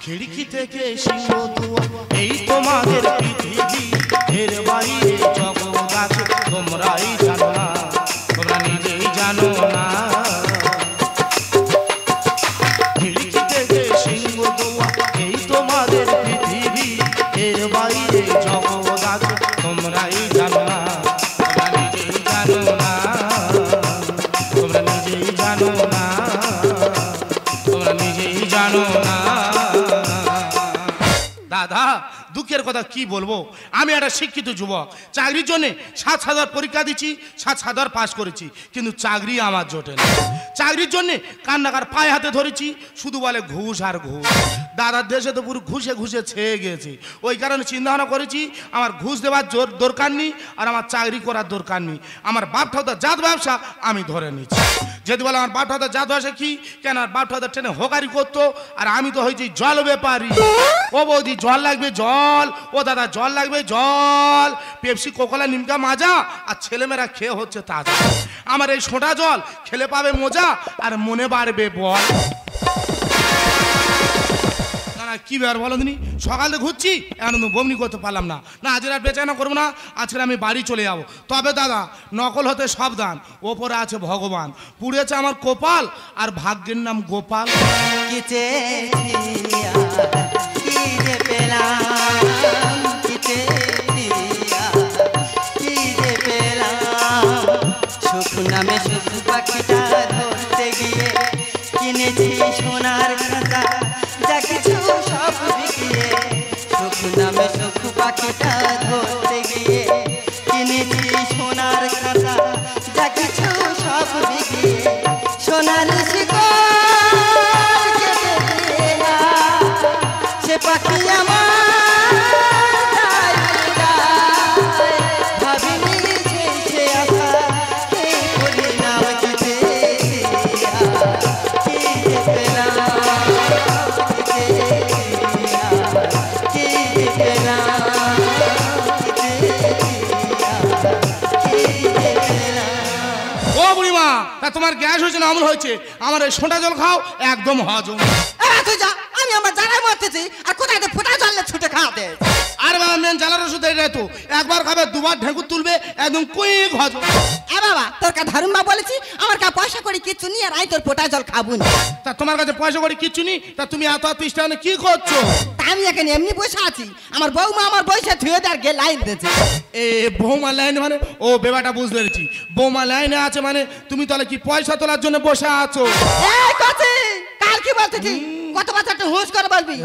খিড়কি থেকে সিংহ দুয়ার এই তোমাদের পৃথিবী, এর বাইরে জগৎ আছে তোমরাই জানো না, তোমরা নিজেই জানো না। খিড়কি থেকে সিংহ দুয়ার এই তোমাদের পৃথিবী, এর বাইরে জগৎ আছে তোমরাই জানো না, তোমরা নিজেই জানো না, তোমরা নিজেই জানো না, তোমরা নিজেই জানো না। দাদা দুঃখের কথা কি বলবো, আমি একটা শিক্ষিত যুবক, চাকরির জন্য 7,000 পরীক্ষা দিচ্ছি, 7,000 পাস করেছি, কিন্তু চাকরি আমার জোটে না। চাকরির জন্য কান্নাকার পায়ে হাতে ধরেছি, শুধু বলে ঘুষ আর ঘুষ। দাদার দেশে তো পুরো ঘুষে ঘুষে ছেয়ে গেছে, ওই কারণে চিন্তা ভাবনা করেছি আমার ঘুষ দেওয়ার দরকার নেই, আর আমার চাকরি করার দরকার নেই। আমার বাপ ঠাকুর জাত ব্যবসা আমি ধরে নিচ্ছি। যদি বলে আমার বাপ ঠাকুর জাত ব্যবসা কি, কেন আর বাপ ঠাকুর ট্রেনে হোকারি করতো, আর আমি তো হয়েছি জল ব্যাপারী। ও বৌদি জল লাগবে জল, ও দাদা জল লাগবে জল, পেপসি কোকোলা নিমকা মাজা, আর ছেলেমেয়েরা খেয়ে হচ্ছে তাজা। আমার এই সোঁটা জল খেলে পাবে মজা, আর মনে বাড়বে বল। কি ব্যাপার বলো দিনি, সকালে ঘুরছি এখন বমনি করতে পারলাম না, না আজকে আর বেচাকেনা করবো না, আজকে আমি বাড়ি চলে যাবো। তবে দাদা নকল হতে সাবধান, ওপরে আছে ভগবান, পুড়েছে আমার কপাল, আর ভাগ্যের নাম গোপাল। নামে শুধু পাখিটা ধরতে গিয়ে কিনেছি সোনার খাতা, যা কিছু সব বিকিয়ে। সুখ নামে সুখ পাখিটা ধরতে গিয়ে কিনেছি সোনার খাতা, যা কিছু সব বিকিয়ে। সোনার শিকড় কেটে দিলা, সে পাখি আমার তোমার গ্যাস হয়েছে না অম্ল হয়েছে, আমার এই সোঁটা জল খাও একদম হজম। তুই যা, আমি আমার জানাই মরতেছি, আর কোথায় তো ফোটা জল ছুটে খাওয়াতে। আর বাবা মেন জ্বালার ওষুধ এটাই তো, একবার খাবে দুবার ঢেঁকুর তুলবে, একদম কুইক হজম। বাবা তোর কা ধর্মা বলেছি আমার কা পয়সা করে কিচ্ছু নি, আর আই তোর ফোটা জল খাবো না। তা তোমার কাছে পয়সা করে কিচ্ছু নি, তা তুমি এত তিষ্ঠানে কি করছো? তা আমি এখানে এমনি বসে আছি, আমার বৌমা আমার বসে ধুয়ে দেওয়ার গে লাইন দিয়েছে। এ বৌমা লাইন মানে, ও বেবাটা বুঝতে পেরেছি, বৌমা লাইনে আছে মানে তুমি তাহলে কি পয়সা তোলার জন্য বসে আছো? কাল কি বলতেছি, কত বছর একটা হুঁশ করে বলবি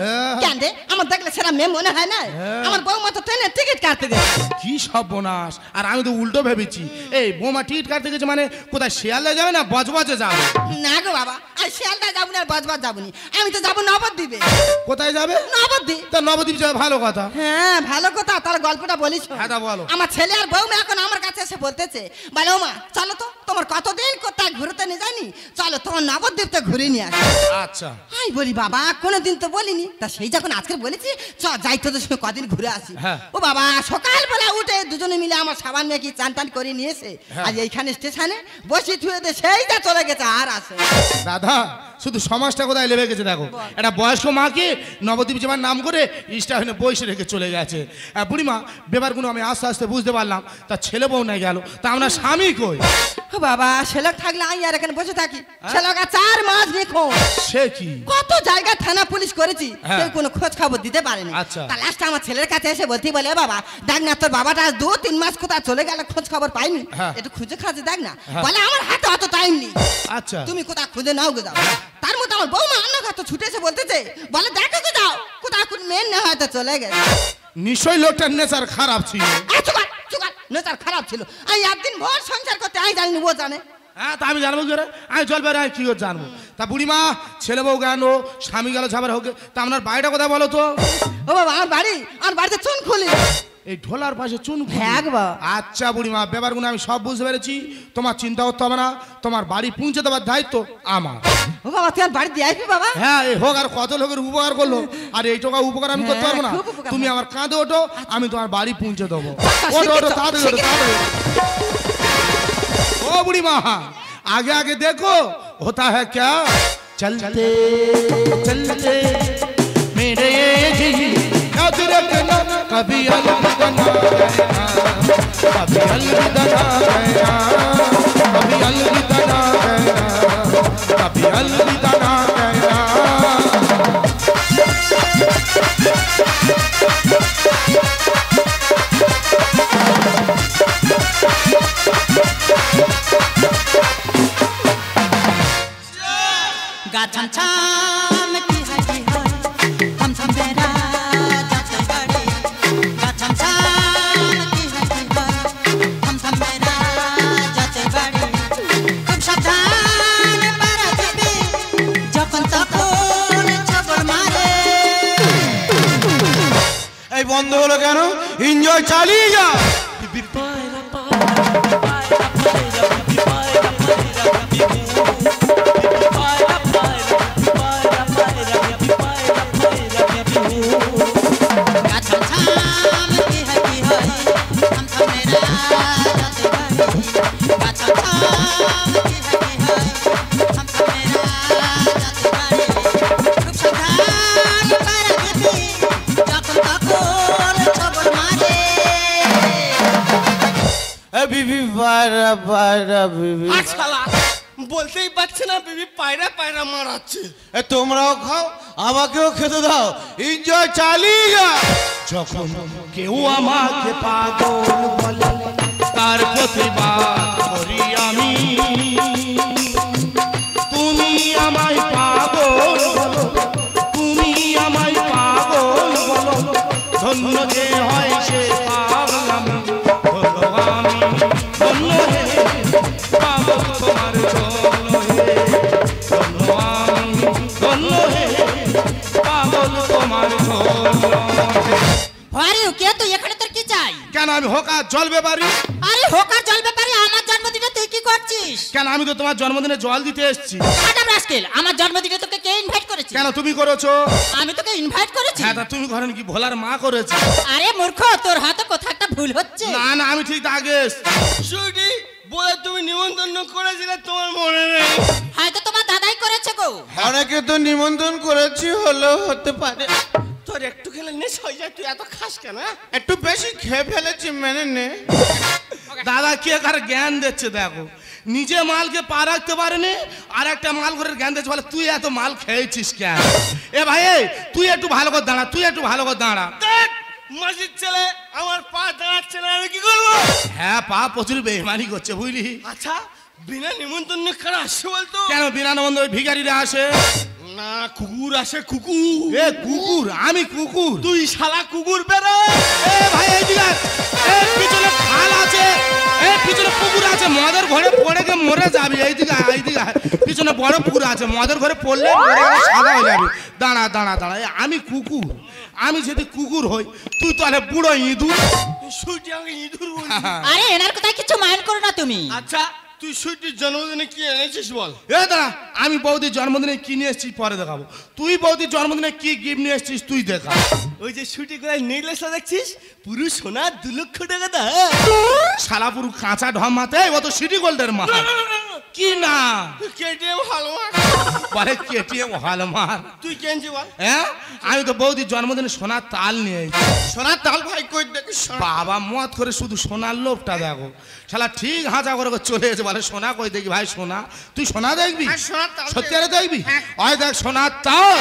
কেন রে? আমার দেখলে সেরা মেয়ে মনে হয় না, আমার বৌমা তো ট্রেনের টিকিট কাটতে গেছে। কি সর্বনাশ, আর আমি তো উল্টো ভেবেছি, এই বৌমা টিকিট কাটতে গেছে মানে কোথায় শিয়ালদা যাবে না বজবজে যাবে? না গো বাবা, আর শিয়ালদা যাবো না, আর বজবজ যাবো না, আমি তো যাবো নবদ্বীপে। কোথায় যাবে? নবদ্বীপ। তা নবদ্বীপ যাবে ভালো কথা। হ্যাঁ ভালো কথা, তার গল্পটা বলিস। হ্যাঁ তা বলো। আমার ছেলে আর বৌমা এখন আমার কাছে এসে বলতেছে, বলে ও মা চলো তো, তোমার কতদিন কোথায় ঘুরতে নিয়ে যায়নি, চলো তোমার নবদ্বীপতে ঘুরে নিয়ে আসি। আচ্ছা আমি বলি বাবা কোনোদিন তো বলিনি, তা সেই যখন আজকে বলেছি চ যাই তোদের সঙ্গে কদিন ঘুরে আসি। ও বাবা সকালবেলা উঠে দুজনে মিলে আমার সাবান মেয়ে চান টান করে নিয়েছে, আর এইখানে স্টেশনে বসে থুয়ে দে সেই যা চলে গেছে আর আসে। দাদা শুধু সমাজটা কোথায় লেবে গেছে দেখো, একটা বয়স্ক মাকে নবদ্বীপ যাবার নাম করে স্টেশনে বসে রেখে চলে গেছে। বুড়িমা ব্যাপারগুলো আমি আস্তে আস্তে বুঝতে পারলাম, তা ছেলে বউ নাই গেল, তা আমরা স্বামী কই? বাবা ছেলে থাকলে আমি আর এখানে বসে থাকি, ছেলেটা 4 মাস নিখোঁজ। সে কি কত জায়গা থানা পুলিশ করেছি, কেউ কোনো খোঁজ খবর দিতে পারেনি। আচ্ছা। তা লাস্টে আমার ছেলের কাছে এসে বলতে বলে বাবা দেখ না তোর বাবাটা 2-3 মাস কোথায় চলে গেল, খোঁজ খবর পাইনি, একটু খুঁজে খাজে দেখ না। বলে আমার হাতে অত টাইম নেই। আচ্ছা তুমি কোথায় খুঁজে নাও গো যাও। তার মধ্যে আমার বৌমা অন্য কাছে ছুটেছে বলতেছে, বলে দেখো গো যাও কোথায় কোন মেন না হয়তো চলে গেছে। নিশ্চয়ই লোকটার নেচার খারাপ ছিল। নেচার খারাপ ছিল, আমি একদিন ভোর সংসার করতে আমি জানিনি, ও জানে। হ্যাঁ তা আমি জানবো কি করে, আমি জল বেড়ে কি করে জানবো? তা বুড়িমা ছেলে বউ গেল, স্বামী গেল ঝামেলা হোক, তা আপনার বাড়িটা কোথায় বলো তো? ও বাবা আমার বাড়িতে চুন খুলি। এই ঢোলার পাশে চুন? হ্যাঁ বাবা। আচ্ছা বুড়িমা ব্যাপারগুলো আমি সব বুঝতে পেরেছি, তোমার চিন্তা করতে হবে না, তোমার বাড়ি পৌঁছে দেওয়ার দায়িত্ব আমার। ও বাবা তুই বাড়ি দিয়ে আসবি বাবা? হ্যাঁ এই হোক, আর কত লোকের উপকার করলো, আর এই টাকা উপকার আমি করতে পারবো না? তুমি আমার কাঁধে ওঠো, আমি তোমার বাড়ি পৌঁছে দেবো। ওঠো ওঠো তাড়াতাড়ি ওঠো তাড়াতাড়ি। ও বুড়িমা आगे आगे देखो होता है क्या, चलते चलते मैं कभी अलविदा ना कहना, कभी अलविदा ना कहना, कभी अलविदा ना कहना, कभी अलविदा ना कहना। गाछम छाम की है हम थम बेरा जाते बड़े गाछम छाम की है हम थम बेरा जाते बड़े खूब सावधान पारा देबे যখন তখন ছবল মারে। এই বন্ধ হলো কেন? এনজয় চালিয়ে যা। বিবি পায়রা পায়রা বিবি বলতেই পারছে না বিবি পায়রা পায়রা মারাচ্ছে। তোমরাও খাও আমাকেও খেতে দাও, এনজয় চালিয়ে যা। যখন কেউ আমাকে পাগল বলে তার প্রতিবাদ করি আমি, তুমি আমায় পাগল বলো, তুমি আমায় পাগল বলো, ধন্য যে হয় সে পাগলামি হলো আমি, ধন্য হে পাগল তোমার জন্য হে, ধন্য আমি, ধন্য হে পাগল তোমার জন্য হে। আরে কে তুই এখানে তোর কি চাই? কেন আমি হোকা জল ব্যাপারি? আরে হোকার জল ব্যাপারে আমার জন্মদিনে তুই কি করছিস? কেন আমি তো তোমার জন্মদিনে জল দিতে এসেছি। ম্যাডাম রাস্কেল, আমার জন্মদিনে তোকে কে ইনভাইট করেছে? কেন তুমি করেছো? আমি তোকে ইনভাইট করেছি। হ্যাঁ তা তুমি করেন কি ভোলার মা করেছে? আরে মূর্খ, তোর হাতে কোথাও একটা ভুল হচ্ছে। না না আমি ঠিক আগে এসেছি। সুইটি বলে তুমি নিমন্ত্রণ করেছিলে তোমার মনে নেই? হয়তো তোমার দাদাই করেছে গো। অনেকে তো নিমন্ত্রণ করেছি, হলেও হতে পারে। তোর একটু খেলে নেশ হয়ে যায়, তুই এত খাস কেন? একটু বেশি খেয়ে ফেলেছি, মেনে নে। দাদা কি কার জ্ঞান দিচ্ছে দেখো, নিজে মালকে পা রাখতে পারেনি আর একটা মাল ঘরের জ্ঞান দিচ্ছে, বলে তুই এত মাল খেয়েছিস কেন? এ ভাই এই, তুই একটু ভালো করে দাঁড়া, তুই একটু ভালো করে দাঁড়া। দেখ মাসির ছেলে আমার পা দাঁড়াচ্ছে না, আমি কি করবো? হ্যাঁ পা প্রচুর বেইমানি করছে বুঝলি। আচ্ছা বিনা নিমন্ত্রণ কারা আসছে বলতো? কেন বিনা নিমন্ত্রণ ওই ভিখারিরা আসে? না কুকুর আসে, কুকুর। এ কুকুর? আমি কুকুর? তুই শালা কুকুর বেরো। এ ভাই এইদিকে এই পিছনে খাল আছে, এই পিছনে পুকুর আছে, মদের ঘরে পড়ে গিয়ে মরে যাবি। এইদিকে এইদিকে পিছনে বড় পুকুর আছে, মদের ঘরে পড়লে মরে গেলে সাদা হয়ে যাবি। দাঁড়া দাঁড়া দাঁড়া, আমি কুকুর, আমি যদি কুকুর হই তুই তাহলে বুড়ো ইঁদুর। সুইটি আমাকে ইঁদুর বলছি। আরে এনার কথায় কিছু মাইন্ড করো না তুমি। আচ্ছা তুই সুইটির জন্মদিনে কি এনেছিস বল? এ দাঁড়া, আমি বৌদির জন্মদিনে কি নিয়ে এসেছি পরে দেখাবো, তুই বৌদির জন্মদিনে কি গিফট নিয়ে এসেছিস তুই দেখা। ওই যে সুইটি গলায় নেকলেসটা দেখছিস, পুরো সোনা 2 লক্ষ টাকা দা। শালা পুরো কাঁচা ঢমাতে ও তো সিটি গোল্ডের মা। কি না কেটিএম হালমার বলে কেটিএম হলমার। তুই কেনছি বল? হ্যাঁ আমি তো বৌদির জন্মদিনে সোনার তাল নিয়ে এসেছি। সোনার তাল ভাই কই দেখি? বাবা মত করে শুধু সোনার লোভটা দেখো, শালা ঠিক হাঁচা করে চলে এসে বলে সোনা কই দেখি। ভাই সোনা, তুই সোনা দেখবি? হ্যাঁ, সোনার তাল সত্যি আরে দেখবি? ওই দেখ সোনার তাল।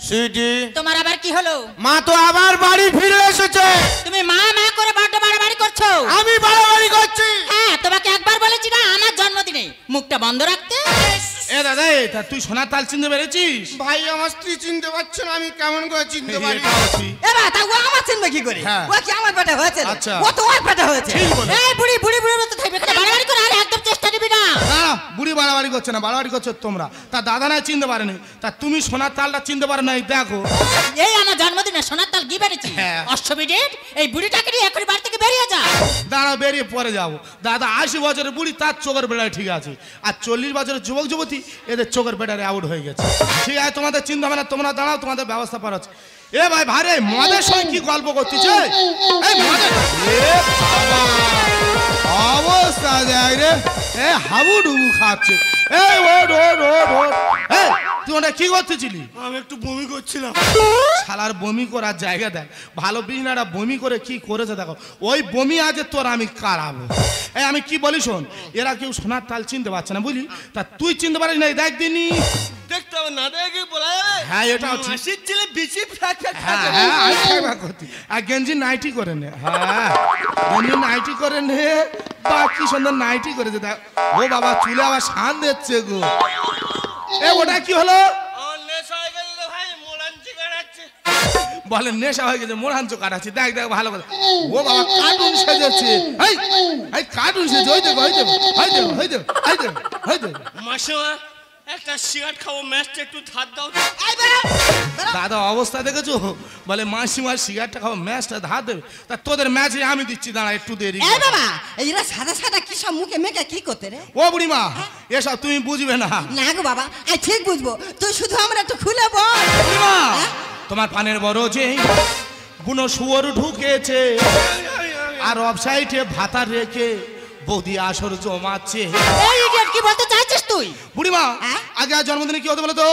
সুইটি তোমার আবার কি হলো? মা তো আবার বাড়ি ফিরে এসেছে। তুমি মা মা করে বড্ড বাড়াবাড়ি করছো। আমি বাড়াবাড়ি করছি? হ্যাঁ, তোমাকে একবার বলেছি না আমার জন্মদিনে মুখটা বন্ধ রাখতে। এ দাদা তা তুই সোনার তাল চিনতে পেরেছিস? ভাই আমার স্ত্রী চিনতে পারছে না, আমি কেমন করে চিনতে পারি? এবার তা ও আমার চিনবে কি করে? হ্যাঁ। ও কি আমার পেটে হয়েছে? আচ্ছা। ও তো ওর পেটে হয়েছে। ঠিক বলেছ। এই বুড়ি বুড়ি বুড়ি মতো থাকবে, এখানে বাড়াবাড়ি করে আর একদম চেষ্টা নিবি না। দাঁড়া বুড়ি বাড়াবাড়ি করছে না, বাড়াবাড়ি করছো তোমরা। তা দাদা নাই চিনতে পারেনি, তা তুমি সোনার তালটা চিনতে পারো না, এই দেখো। এই আমার জন্মদিনে সোনার তাল কি বেড়েছি হ্যাঁ। অষ্টমীডেট এই বুড়িটাকে নিয়ে এখনই বাড়ি থেকে বেরিয়ে যা। দাঁড়াও, বেরিয়ে পরে যাবো। দাদা 80 বছরের বুড়ি, তার চোখের বেড়ায় ঠিক আছে, আর 40 বছরের যুবক যুবতী এদের চোখের বেড়ারে আউট হয়ে গেছে। ঠিক আছে, তোমাদের চিন্তা হবে না, তোমরা দাঁড়াও, তোমাদের ব্যবস্থা করা হচ্ছে। এ ভাই ভারে মদের সঙ্গে কি গল্প করতেছে? এই মদের অবস্থা দেখ রে, এ হাবুডুবু খাচ্ছে। এই ওঠ ওঠ ওঠ ওঠ। এই তুই ওটা কি করতেছিলি? আমি একটু বমি করছিলাম। শালার বমি করার জায়গা দেখ, ভালো বিছনাটা বমি করে কি করেছে দেখো। ওই বমি আজ তোর আমি কারাবো। এই আমি কি বলি শোন, এরা কেউ সোনার তাল চিনতে পারছে না বুঝলি, তা তুই চিনতে পারিস না, দেখ দিনি। দেখতে হবে না, দেখে বলা যাবে। হ্যাঁ এটাও ঠিক। মাসির ছেলে বেশি ফ্যাক ফ্যাক হ্যাঁ হ্যাঁ আমি খাইবা করতি। আর গেঞ্জি নাইটি করে নে, হ্যাঁ গেঞ্জি নাইটি করে নে, বাকি সুন্দর নাইটি করেছে দেখ। ও বাবা চুলে আবার শান দিচ্ছে গো। এ ওটা কি হলো? আমার নেশা হয়ে গেল রে ভাই, মোড়াঞ্চি কাটাচ্ছে। বলে নেশা হয়ে গেছে, মোড়াঞ্চ কাটাচ্ছি, দেখ দেখ ভালো করে। ও বাবা কার্টুন সেজেছে, এই কার্টুন সেজে, ওই দেখ ওই দেখ ওই দেখ ওই দেখ ওই দেখ ওই দেখ। মাসিমা একটা সিগারেট খাবো, ম্যাচটা একটু ধার দাও। দাদা অবস্থা দেখেছো, বলে মাসিমার সিগারেটটা খাবো, ম্যাচটা ধার দেবে। তা তোদের ম্যাচে আমি দিচ্ছি, দাঁড়া একটু দেরি। এই বাবা এরা সাদা সাদা কি সব মুখে মেখে কি করতে রে? ও বুড়িমা এসব তুমি বুঝবে না। না গো বাবা, আমি ঠিক বুঝবো, তুই শুধু আমরা একটু খুলে বল। বুড়িমা তোমার পানের বড় যে বুনো শুয়োর ঢুকেছে, আর অফসাইডে ভাতা রেখে বৌদি আসর জমাচ্ছে। এই ইডিয়েট কি বলতে চাইছিস তুই? বুড়িমা হ্যাঁ? আগে আর জন্মদিনে কি হতো বলো তো?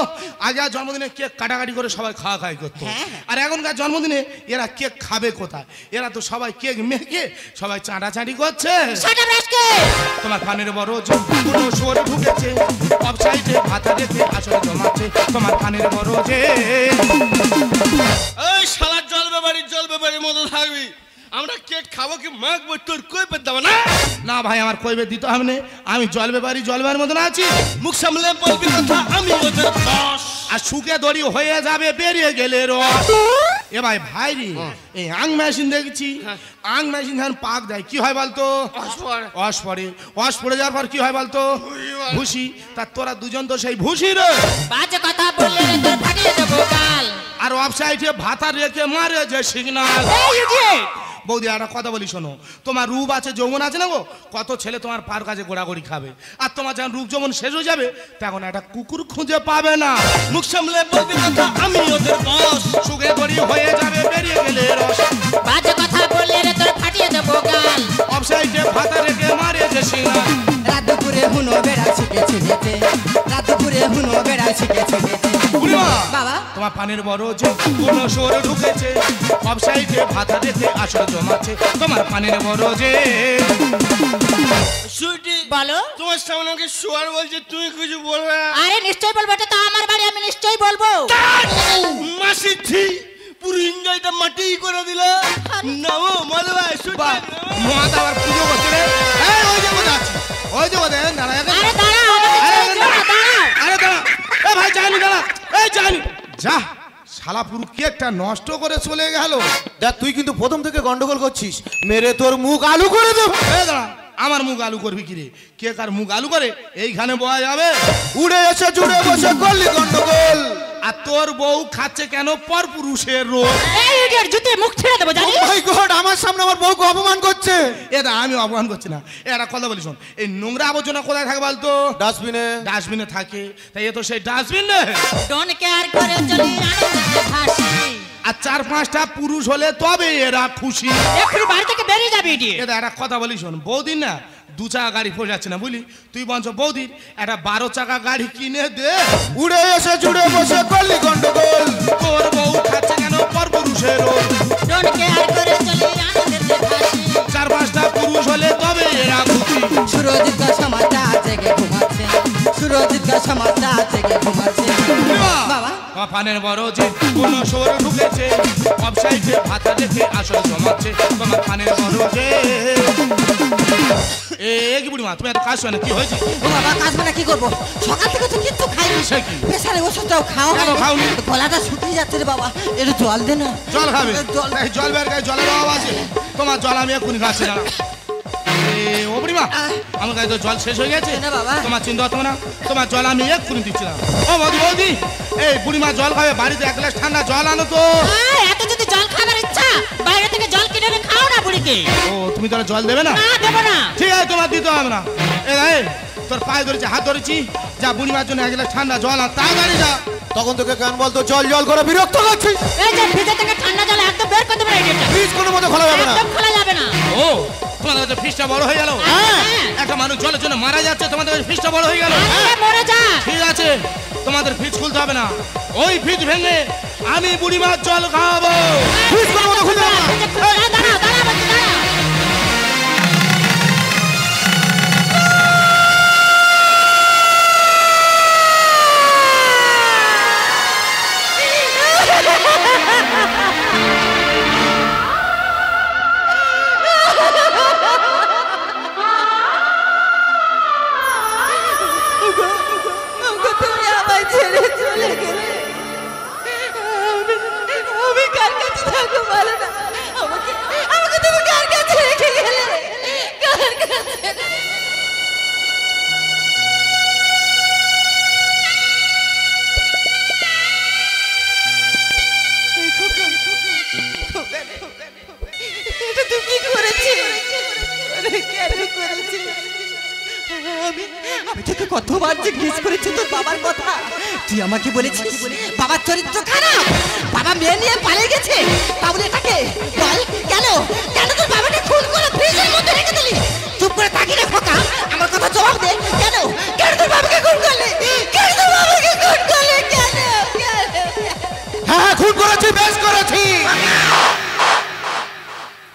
আগে আর জন্মদিনে কেক কাটাকাটি করে সবাই খাওয়া খাই করতো, হ্যাঁ। আর এখনকার জন্মদিনে এরা কেক খাবে কোথায়? এরা তো সবাই কেক মেখে সবাই চাঁটাচাঁটি করছে। Shut up rascal. তোমার পানের বড় যে বুনো শুয়োর ঢুকেছে, অফসাইডে ভাতা রেখে আসর জমাচ্ছে। তোমার পানের বড় যে এই শালার জল ব্যাপারীর মতো থাকবি। আমরা কেক খাবো কি মাখবো, তোর কই পেতে দেবো না? না ভাই আমার কইবে দিতে হবে না, আমি জলবেবার মতন আছি। মুখ সামলে বলবি কথা, আমি ওদের বস। আর সুখে দড়ি হয়ে যাবে বেরিয়ে গেলে রস। এ ভাই ভাই রে, এই আং মেশিন দেখছি, আং মেশিন যখন পাক দেয় কি হয় বলতো? অস পড়ে, অস পড়ে যাওয়ার পর কি হয় বলতো? ভুসি। তা তোরা দুজন তো সেই ভুসি রে। বাজে কথা বললে রে তোর ফাটিয়ে দেবো গাল। আর ওয়েবসাইটে ভাতা রেখে মারে যে সিগন্যাল। এই ইডিয়েট বৌদি একটা কথা বলি শোনো, তোমার রূপ আছে যৌবন আছে না গো, কত ছেলে তোমার পার কাছে গোড়াগড়ি খাবে, আর তোমার যখন রূপ যৌবন শেষ হয়ে যাবে তখন একটা কুকুর খুঁজে পাবে না। মুখ সামলে বলবি কথা, আমি ওদের বস। সুখে দড়ি হয়ে যাবে বেরিয়ে গেলে রস। বাজে কথা বললে রে তোর ফাটিয়ে দেবো গাল। ওয়েবসাইটে ভাতা রেখে মারে যে সিগন্যাল। রাত দুপুরে হুনো বেড়া শিখেছে যেতে, রাত দুপুরে হুনো বেড়া শিখেছে যেতে। বুড়িমা বাবা তোমার পানের বড় যে কোনো সরে ঢুকেছে, ওয়েবসাইটে ভাতা রেখে আসর জমাচ্ছে। তোমার পানের বড় যে সুইটি বলো। তোমার সামনে আমাকে শুয়ার বলছে, তুমি কিছু বলবে না? আরে নিশ্চয়ই বলবো, এটা তো আমার বাড়ি, আমি নিশ্চয়ই বলবো। মাসি থি পুরো এনজয়টা মাটি করে দিল। নাও মালবা বাহ, মহাদ আবার পুজো করছে রে। এই ওই যে কোথায় আছে, ওই যে কোথায় দাঁড়া। আরে দাঁড়াও, আমাকে ছেড়ে দিও না, দাঁড়াও। আরে দাঁড়া, এ ভাই জানি দাঁড়া, এই জানি যা। শালা পুরো কেকটা নষ্ট করে চলে গেল। দেখ তুই কিন্তু প্রথম থেকে গন্ডগোল করছিস, মেরে তোর মুখ আলু করে দেবো। এই দাঁড়া, আমার মুখ আলু করবি কি রে? কেক আর মুখ আলু করে এইখানে বয়া যাবে? উড়ে এসে জুড়ে বসে করলি গন্ডগোল। আর তোর বউ খাচ্ছে কেন পর পুরুষের রোগ? এই ইডিয়েট জুতে মুখ ছেড়ে দেবো জানিস? মাই গড, আমার সামনে আমার বউকে অপমান করছে। এটা আমি অপমান করছি না, এটা কথা বলি শোন, এই নোংরা আবর্জনা কোথায় থাকে বলতো? ডাস্টবিনে। ডাস্টবিনে থাকে, তাই এ তো সেই ডাস্টবিন রে। ডোন্ট কেয়ার করে চলি আনন্দে ভাসি। আর 4-5টা পুরুষ হলে তবে এরা খুশি। এক্ষুনি বাড়ি থেকে বেরিয়ে যাবে ইডিয়েট। এটা একটা কথা বলি শোন, বৌদির না 2 চাকা গাড়ি পোষাচ্ছে না বুঝলি, তুই বলছ বৌদির একটা 12 চাকা গাড়ি কিনে দে। উড়ে এসে জুড়ে বসে করলি গন্ডগোল। তোর বউ খাচ্ছে কেন পর পুরুষের রোগ? ডোন্ট কেয়ার করে চলি আনন্দে ভাসি। 4-5টা পুরুষ হলে তবে এরা খুশি। সুরজিৎ সমাজটা জেগে ঘুমাচ্ছে, সুরজিৎ সমাজটা জেগে ঘুমাচ্ছে। বাবা আমার পানের বড় যে কোনো সর ঢুকেছে, ওয়েবসাইটে ভাতা রেখে আসর জমাচ্ছে। তোমার পানের বড় যে কি বুড়িমা তুমি এত কাজ হয় না, কি হয়েছে? ও বাবা কাজ মানে কি করবো, সকাল থেকে তো কিচ্ছু খাইনি, সে কি? প্রেসারে ওষুধটাও খাওয়া কেন খাওনি? গলাটা শুকিয়ে যাচ্ছে রে বাবা, একটু জল দে না। জল খাবে? জল এই জল বের গায়ে জলের অভাব আছে, তোমার জল আমি এক্ষুনি খাচ্ছি না। ও বুড়িমা আমার কাছে তো জল শেষ হয়ে গেছে না বাবা। তোমার চিন্তা হতো না, তোমার জল আমি এক্ষুনি দিচ্ছিলাম। ও বৌদি বৌদি, এই বুড়িমা জল খাবে, বাড়িতে 1 গ্লাস ঠান্ডা জল আনো তো। এত যদি জল খাবার ইচ্ছা বাইরে থেকে জল কিনে এনে খাও না বুড়িকে। ও তুমি তাহলে জল দেবে না? না দেবো না। ঠিক আছে, তোমার দিতে হবে না। এই তোর পায়ে ধরেছি, হাত ধরেছি, যা বুড়িমার জন্য 1 গ্লাস ঠান্ডা জল আন, তাড়াতাড়ি যা। তখন তোকে কেন বলতো জল জল করে বিরক্ত করছিস? এই যে ফ্রিজে থেকে ঠান্ডা জল একদম বের করে দেবে এটা। ফ্রিজ কোনো মতে খোলা যাবে না। একদম খোলা যাবে না। ও তোমাদের কাছে ফ্রিজটা বড় হয়ে গেল? হ্যাঁ। একটা মানুষ জলের জন্য মারা যাচ্ছে, তোমাদের কাছে ফ্রিজটা বড় হয়ে গেল? মরে যা। ঠিক আছে, তোমাদের ফ্রিজ খুলতে হবে না, ওই ফ্রিজ ভেঙে আমি বুড়িমার জল খাওয়াবো। ফ্রিজ কোনো মতে খুলতে হবে না। দাঁড়া দাঁড়া বলছি দাঁড়া। তুমি আমায় ছেড়ে চলে গেলে, আমি কার কাছে থাকবো বলো না? আমাকে আমাকে তুমি কার কাছে রেখে গেলে? কার কাছে? এটা তুই কি করেছিস? কেন করেছিস? আমি তোকে কতবার জিজ্ঞেস করেছি তোর বাবার কথা, তুই আমাকে বলেছিস বাবার চরিত্র খারাপ, বাবা মেয়ে নিয়ে পালিয়ে গেছে। তাহলে এটাকে বল, কেন কেন তোর বাবাকে খুন করে ফ্রিজের মধ্যে রেখে দিলি? চুপ করে তাকিয়ে রে খোকা, আমার কথা জবাব দে। কেন কেন তোর বাবাকে খুন করলি? কেন তোর বাবাকে খুন করলি? কেন? হ্যাঁ খুন করেছি, বেশ করেছি।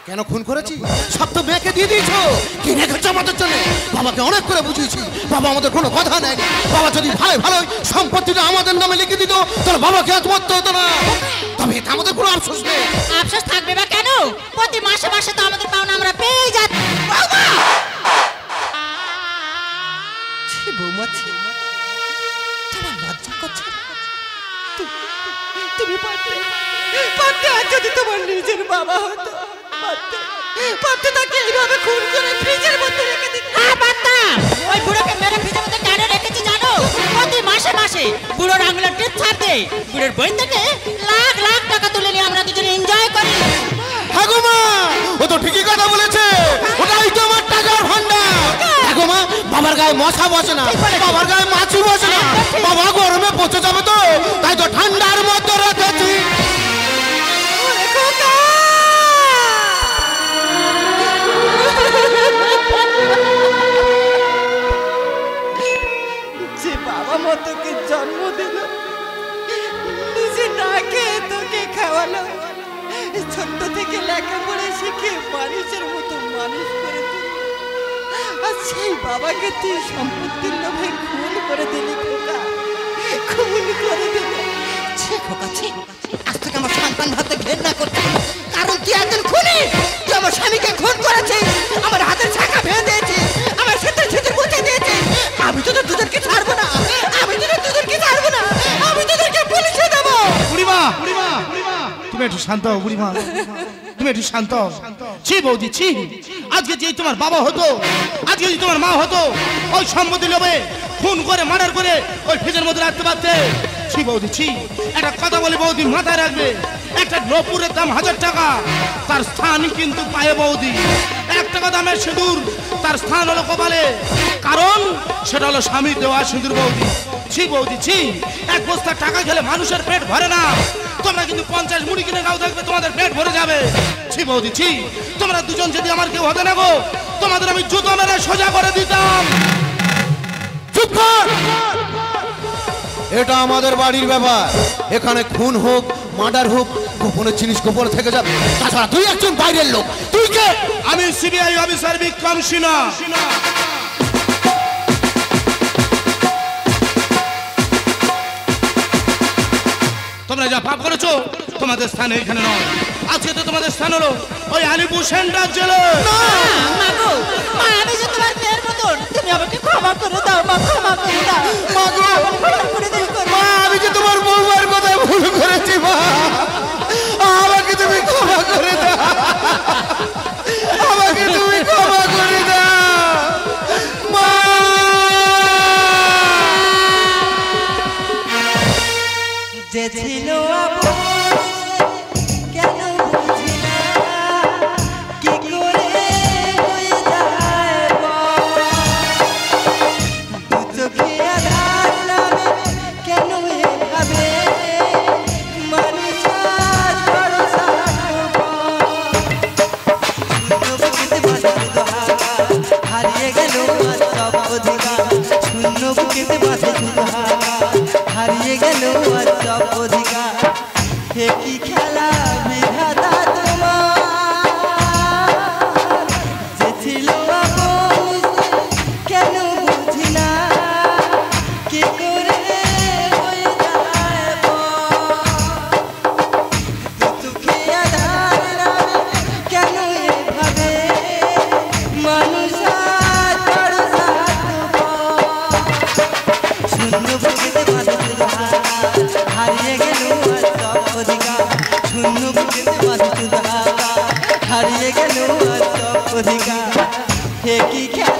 কেন খুন করেছি? সব তো মেয়েকে দিয়ে দিয়েছো। কি রেখেছো আমাদের জন্য? বাবাকে অনেক করে বুঝিয়েছি, বাবা আমাদের কোনো কথা নেয়নি। বাবা যদি ভালো ভালো সম্পত্তিটা আমাদের নামে লিখে দিত তাহলে বাবাকে আত্মহত্যা হতো না। তবে এটা আমাদের কোনো আফসোস নেই। আফসোস থাকবে বা কেন? প্রতি মাসে মাসে তো আমাদের পাওনা আমরা পেয়ে যাচ্ছি। বৌমা তোমার লজ্জা করছে? তুমি পারতে আর যদি তোমার নিজের বাবা হতো, পারতে তাকে এইভাবে খুন করে ফ্রিজের মধ্যে রেখে দিতে। হ্যাঁ পারতাম। ওই বুড়োকে মেরে ফ্রিজের মধ্যে কেন রেখেছি জানো? প্রতি মাসে মাসে বুড়োর আঙুলের টিপ ছাড় দে, বুড়োর বই থেকে লাখ লাখ টাকা তুলে নিয়ে আমরা দুজনে এনজয় করি। হ্যাঁ গো মা, ও তো ঠিকই কথা বলেছে। ওটাই তো আমার টাকার ভান্ডার। হ্যাঁ গো মা, বাবার গায়ে মশা বসে না, বাবার গায়ে মাছি বসে না। বাবা গরমে পচে যাবে তো, তাই তো ঠান্ডার মধ্যে রেখেছি। যে বাবা মা তোকে জন্ম দিল, নিজে না খেয়ে তোকে খাওয়ালো, ছোট্ট থেকে লেখাপড়া শিখে মানুষের মতো মানুষ করে দিল, আর সেই বাবাকে তুই সম্পত্তির লোভে খুন করে দিলি খোকা, খুন করে দিলি। ছি খোকা ছি, আজ থেকে আমার সন্তান ভাবতে ঘেন্না করতে, কারণ তুই একজন খুনি। তুই আমার স্বামীকে খুন করেছিস, আমার হাতের ছাকা ভেঙে দিয়েছিস, আমার সেটা সেটা মুছে দিয়েছিস। আমি তোদের দুজনকে ছাড়বো না, আমি তোদের দুজনকে ছাড়বো না, আমি তোদেরকে পুলিশে দেবো। বুড়িমা তুমি একটু শান্ত হও, বুড়িমা তুমি একটু শান্ত হও। ছি বৌদি ছি, আজকে যে তোমার বাবা হতো, আজকে যদি তোমার মা হতো, ওই সম্পত্তি লোভে খুন করে মার্ডার করে ওই ফ্রিজের মধ্যে রাখতে পারতে। ছি বৌদি ছি, একটা কথা বলে বৌদি মাথায় রাখবে, একটা নপুরের দাম 1000 টাকা, তার স্থান কিন্তু পায়ে বৌদি। 1 টাকা দামের সিঁদুর, তার স্থান হলো কপালে, কারণ সেটা হলো স্বামী দেওয়া সিঁদুর বৌদি। ছি বৌদি ছি, 1 বস্তা টাকা খেলে মানুষের পেট ভরে না, তোমরা কিন্তু 50 মুড়ি কিনে খাও, দেখবে তোমাদের পেট ভরে যাবে। ছি বৌদি ছি, তোমরা দুজন যদি আমার কেউ হতে না গো, তোমাদের আমি জুতো মেরে সোজা করে দিতাম। চুপ কর, এটা আমাদের বাড়ির ব্যাপার। এখানে খুন হোক মার্ডার হোক, গোপনের জিনিস গোপনে থেকে যাবে। তাছাড়া তুই একজন বাইরের লোক, তুই কে? আমি সিবিআই অফিসার বিক্রম সিনহা। তোমরা যা পাপ করেছো তোমাদের স্থান এখানে নয়, আজকে তো তোমাদের স্থান হলো ওই আলিপুর সেন্ট্রাল জেলে। মা গো, মা আমি যে তোমার মেয়ের মতন, তুমি আমাকে ক্ষমা করে দাও মা, ক্ষমা করে দাও। মা গো, মা আমি যে তোমার বউবার কথা ভুল করেছি মা, আমাকে তুমি ক্ষমা করে দাও, আমাকে তুমি ক্ষমা করে দাও। হে কি খেলা বিধাতা তোমার, যে ছিল আপন কেন বুঝি না, কি করে হয়ে যায় দুঃখে আধার নামে কেন এভাবে মানুষ কারো শূন্য বুকেতে বাঁধে হারিয়ে গেল আর সব অধিকার, শূন্য বুকেতে বাঁধে হারিয়ে গেল আর সব অধিকার, হে কি খেলা